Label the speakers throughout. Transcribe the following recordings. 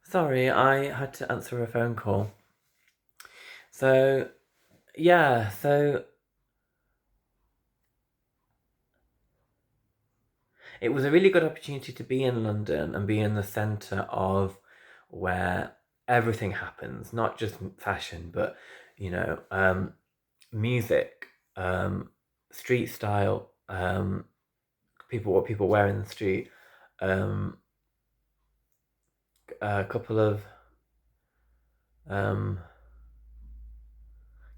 Speaker 1: Sorry, I had to answer a phone call. So, yeah, so it was a really good opportunity to be in London and be in the centre of where everything happens, not just fashion, but, you know, music, street style, what people wear in the street, um, a couple of um,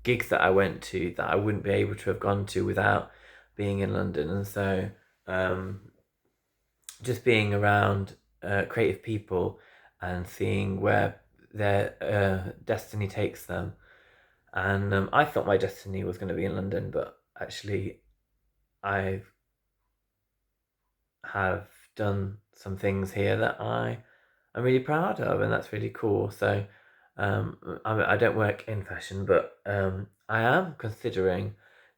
Speaker 1: gigs that I went to that I wouldn't be able to have gone to without being in London. And so, um, just being around creative people and seeing where their destiny takes them. And I thought my destiny was going to be in London, but actually, I have done some things here that I'm really proud of, and that's really cool. So, I don't work in fashion, but I am considering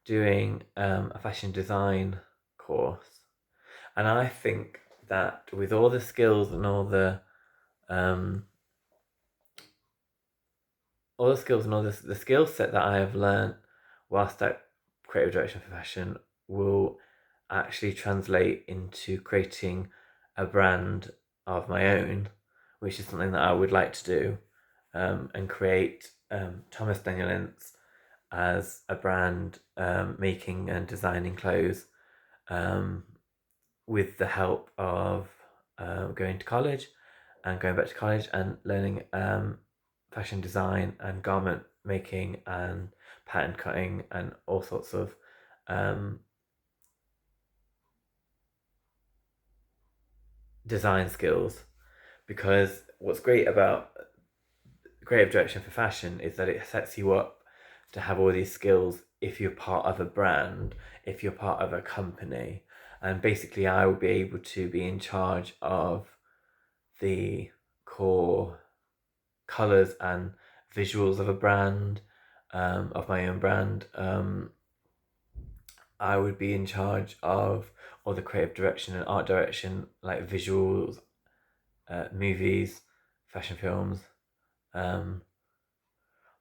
Speaker 1: doing a fashion design course, and I think that with all the skills and um, all the skills and all the skill set that I have learned whilst at creative direction for fashion will actually translate into creating a brand of my own, which is something that I would like to do, and create Thomas Daniel Ince as a brand, making and designing clothes, um, with the help of going to college and going back to college and learning fashion design and garment making and pattern cutting and all sorts of um, design skills. Because what's great about creative direction for fashion is that it sets you up to have all these skills if you're part of a brand, if you're part of a company. And basically, I will be able to be in charge of the core colors and visuals of a brand, of my own brand. I would be in charge of all the creative direction and art direction, like visuals, movies, fashion films. Um,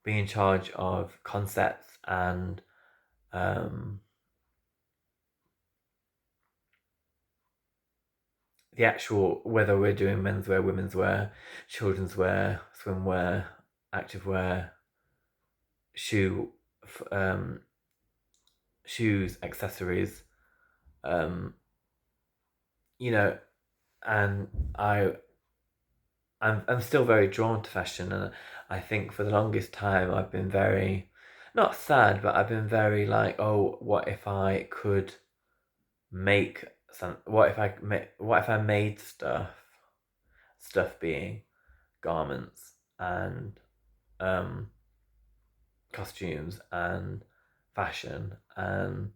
Speaker 1: be in charge of concepts and um, the actual, whether we're doing menswear, women's wear, children's wear, swimwear, activewear, shoe, um, shoes, accessories, um, you know, and I I'm still very drawn to fashion, and I think for the longest time I've been very, not sad, but I've been very like, oh, what if I could make some? What if I made stuff being garments and um, costumes and fashion um,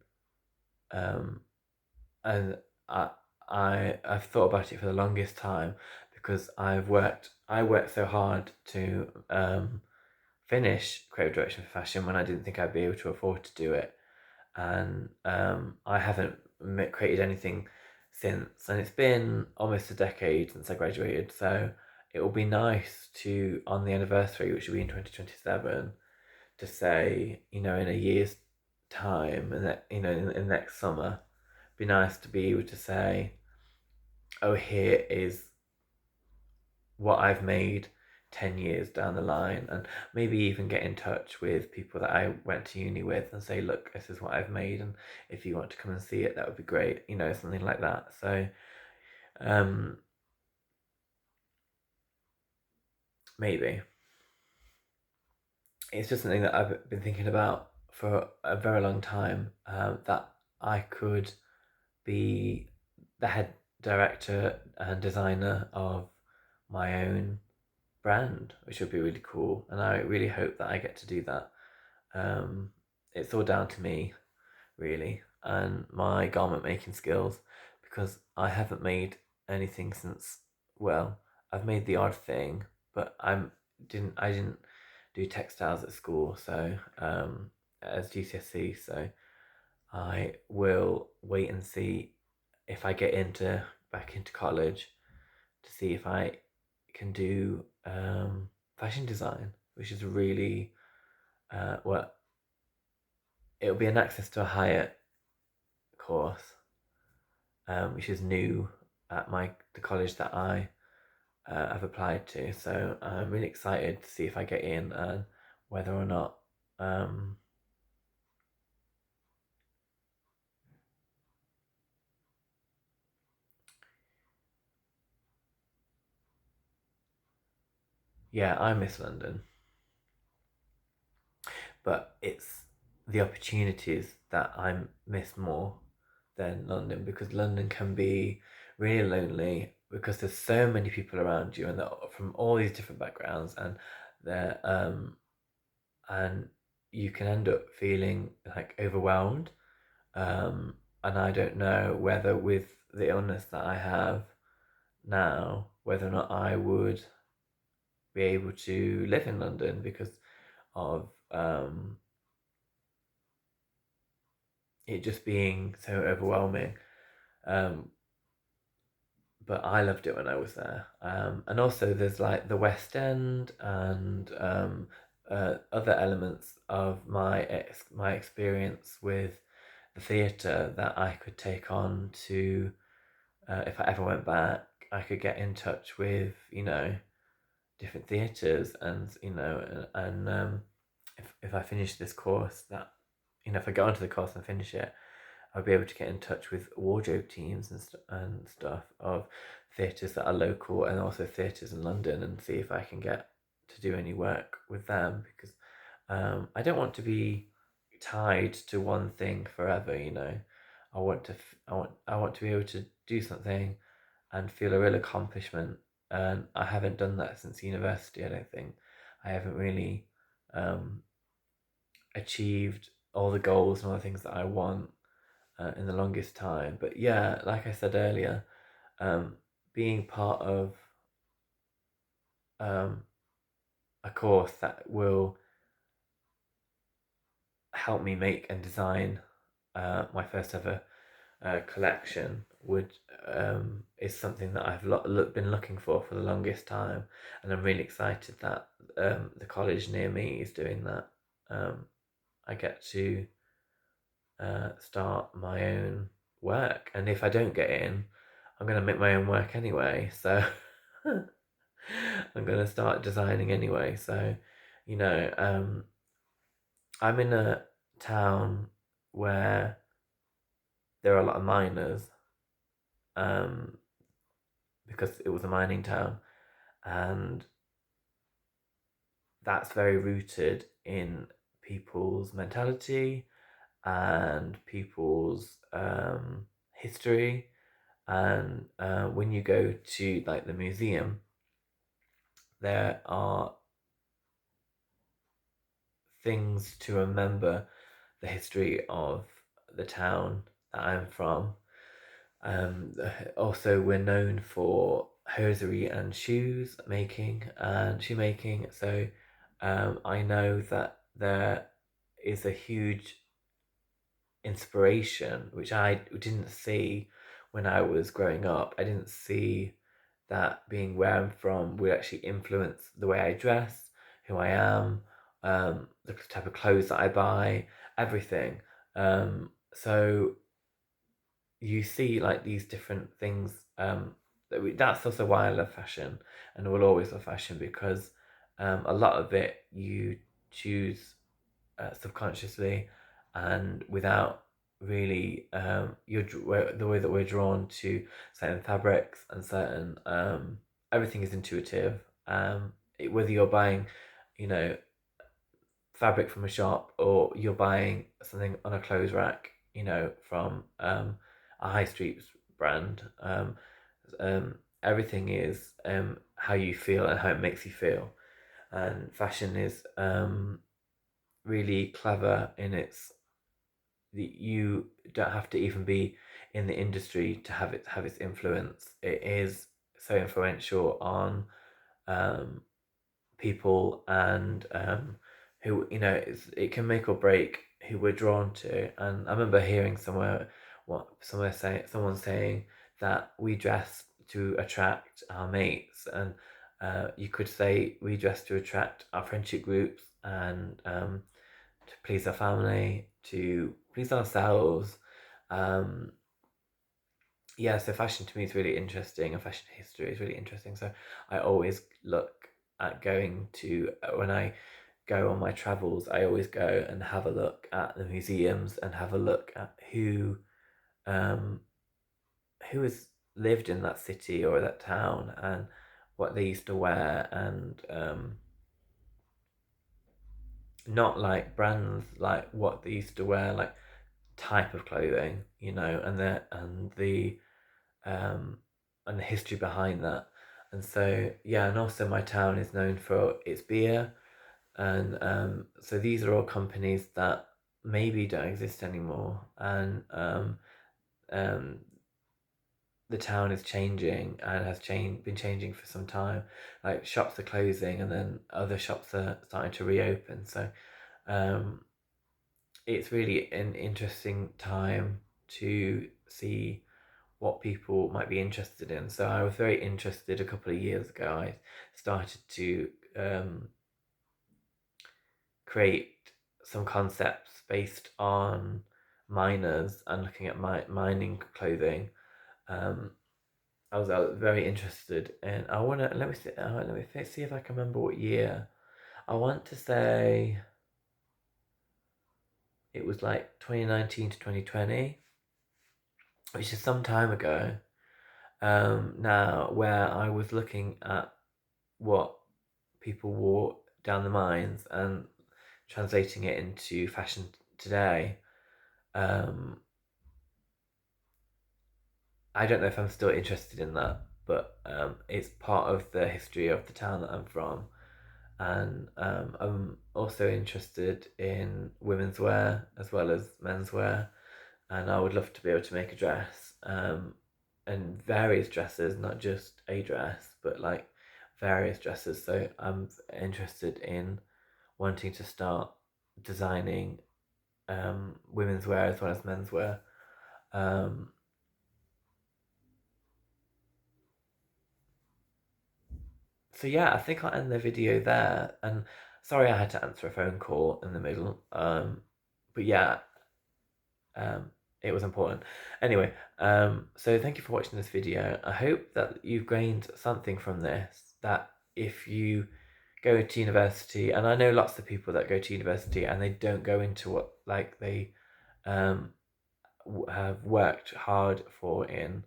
Speaker 1: and I I've thought about it for the longest time because I worked so hard to finish creative direction for fashion when I didn't think I'd be able to afford to do it, and I haven't created anything since, and it's been almost a decade since I graduated. So it will be nice to, on the anniversary, which will be in 2027, to say, in a year's time, and that, in next summer, be nice to be able to say, oh, here is what I've made 10 years down the line, and maybe even get in touch with people that I went to uni with and say, look, this is what I've made, and if you want to come and see it, that would be great, something like that. So um, maybe it's just something that I've been thinking about for a very long time, that I could be the head director and designer of my own brand, which would be really cool. And I really hope that I get to do that. It's all down to me, really, and my garment making skills, because I haven't made anything since, well, I've made the odd thing, but I didn't do textiles at school, so as GCSE, so I will wait and see if I get into back into college to see if I can do fashion design, which is really well. It'll be an access to a higher course, which is new at the college that I have applied to. So I'm really excited to see if I get in and whether or not. Yeah, I miss London, but it's the opportunities that I miss more than London, because London can be really lonely because there's so many people around you and they're from all these different backgrounds, and they're and you can end up feeling like overwhelmed. And I don't know whether with the illness that I have now, whether or not I would be able to live in London because of it just being so overwhelming. Um, but I loved it when I was there. And also, there's like the West End and other elements of my experience with the theatre that I could take on to, if I ever went back, I could get in touch with, different theatres, and if I finish this course, that if I go onto the course and finish it, I'll be able to get in touch with wardrobe teams and stuff of theatres that are local and also theatres in London, and see if I can get to do any work with them, because I don't want to be tied to one thing forever. I want to be able to do something and feel a real accomplishment. And I haven't done that since university. I don't think I haven't really um, achieved all the goals and all the things that I want in the longest time. But yeah, like I said earlier, um, being part of um, a course that will help me make and design my first ever collection is something that I've been looking for the longest time, and I'm really excited that the college near me is doing that. I get to start my own work, and if I don't get in, I'm gonna make my own work anyway. So I'm gonna start designing anyway. So you know, I'm in a town where there are a lot of miners, um, because it was a mining town, and that's very rooted in people's mentality and people's history. And when you go to like the museum, there are things to remember the history of the town that I'm from. Also, we're known for hosiery and shoemaking. So I know that there is a huge inspiration, which I didn't see when I was growing up. I didn't see that being where I'm from would actually influence the way I dress, who I am, the type of clothes that I buy, everything. So you see like these different things. That's also why I love fashion, and will always love fashion, because a lot of it you choose subconsciously and without really the way that we're drawn to certain fabrics and certain everything is intuitive. Whether you're buying, you know, fabric from a shop, or you're buying something on a clothes rack, from a high street brand. Everything is how you feel and how it makes you feel, and fashion is really clever in its you don't have to even be in the industry to have its influence. It is so influential on um, people, and who it can make or break who we're drawn to. And I remember hearing someone saying that we dress to attract our mates, and You could say we dress to attract our friendship groups and to please our family, to please ourselves. Yeah, so fashion to me is really interesting, and fashion history is really interesting. So I always look at going to, when I go on my travels, I always go and have a look at the museums and have a look at um, who has lived in that city or that town and what they used to wear, and not like brands, like what they used to wear, like type of clothing, you know, um, and the history behind that. And so yeah, and also my town is known for its beer, and so these are all companies that maybe don't exist anymore, and um, the town is changing and has been changing for some time. Like shops are closing, and then other shops are starting to reopen. So um, it's really an interesting time to see what people might be interested in. So I was very interested a couple of years ago. I started to create some concepts based on miners and looking at mining clothing. Um, I was very interested, and I want to let me see if I can remember what year. I want to say it was like 2019 to 2020, which is some time ago. Now, where I was looking at what people wore down the mines and translating it into fashion today. Um, I don't know if I'm still interested in that, but it's part of the history of the town that I'm from. And I'm also interested in women's wear as well as men's wear, and I would love to be able to make a dress, and various dresses, not just a dress, but like various dresses. So I'm interested in wanting to start designing women's wear as well as men's wear. Um, so yeah, I think I'll end the video there. And sorry I had to answer a phone call in the middle. But yeah, um, it was important. Anyway, so thank you for watching this video. I hope that you've gained something from this. That if you go to university, and I know lots of people that go to university and they don't go into what like they um, have worked hard for in.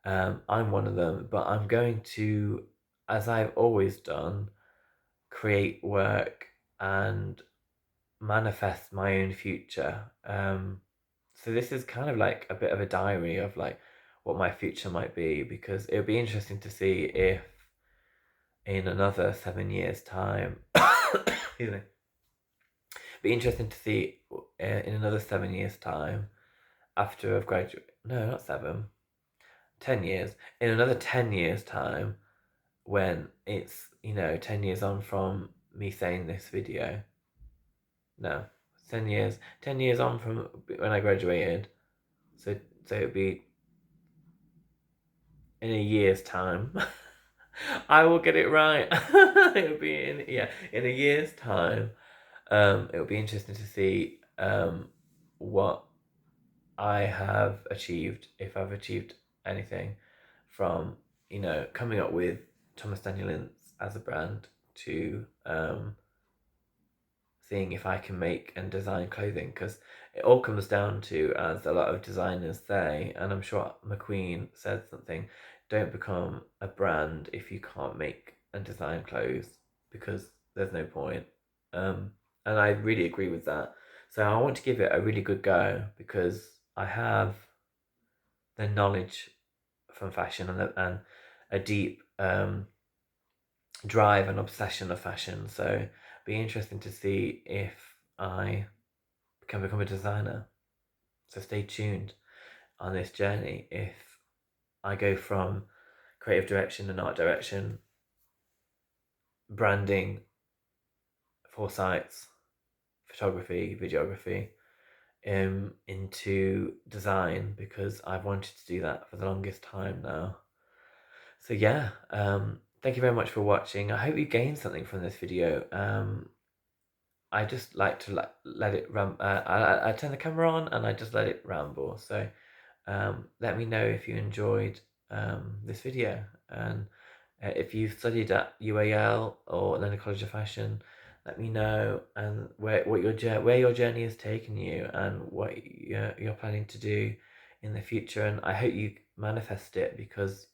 Speaker 1: I'm one of them, but I'm going to, as I've always done, create work and manifest my own future. So this is kind of like a bit of a diary of like what my future might be, because it would be interesting to see if in another 7 years' time, excuse me, be interesting to see in another 7 years' time after I've graduated. No, not seven. 10 years. In another 10 years' time, when it's 10 years on from me saying this video. No, 10 years. 10 years on from when I graduated. So it'd be in a year's time. I will get it right. It'll be in a year's time. It'll be interesting to see what I have achieved, if I've achieved anything from coming up with Thomas Daniel Ince as a brand to seeing if I can make and design clothing, because it all comes down to, as a lot of designers say, and I'm sure McQueen said something, don't become a brand if you can't make and design clothes, because there's no point. And I really agree with that. So I want to give it a really good go, because I have the knowledge from fashion and a deep drive and obsession of fashion. So it'd be interesting to see if I can become a designer. So stay tuned on this journey. If I go from creative direction and art direction, branding, foresights, photography, videography, into design, because I've wanted to do that for the longest time now. So yeah, thank you very much for watching. I hope you gained something from this video. I just like to let it I turn the camera on and I just let it ramble. So let me know if you enjoyed this video, and if you've studied at UAL or London College of Fashion, let me know, and where your journey has taken you and what you're planning to do in the future. And I hope you manifest it, because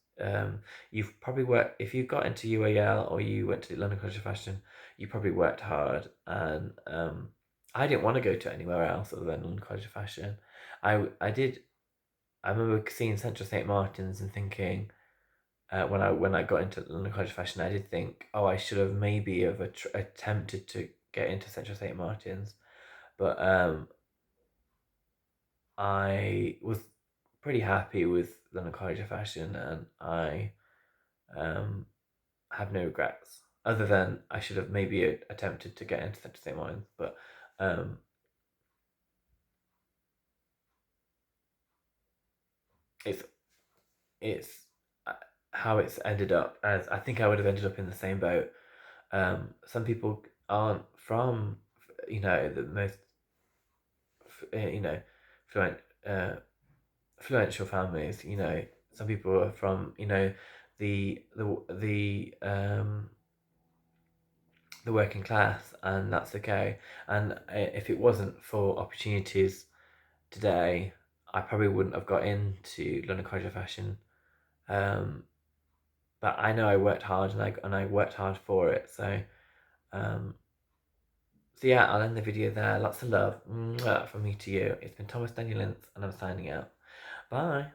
Speaker 1: you've probably worked, if you got into UAL or you went to London College of Fashion, you probably worked hard. And I didn't want to go to anywhere else other than London College of Fashion. I did. I remember seeing Central St Martin's and thinking, when I got into London College of Fashion, I did think, oh, I should have maybe have attempted to get into Central St Martin's, but I was pretty happy with London College of Fashion, and I have no regrets, other than I should have maybe attempted to get into Central St Martin's, but it's it's how it's ended up. As I think I would have ended up in the same boat. Some people aren't from, the most, you know, fluent, uh, influential families. Some people are from, the working class, and that's okay. And if it wasn't for opportunities today, I probably wouldn't have got into London College of Fashion. But I know I worked hard, and I worked hard for it. Um, so yeah, I'll end the video there. Lots of love from me to you. It's been Thomas Daniel Ince, and I'm signing out. Bye.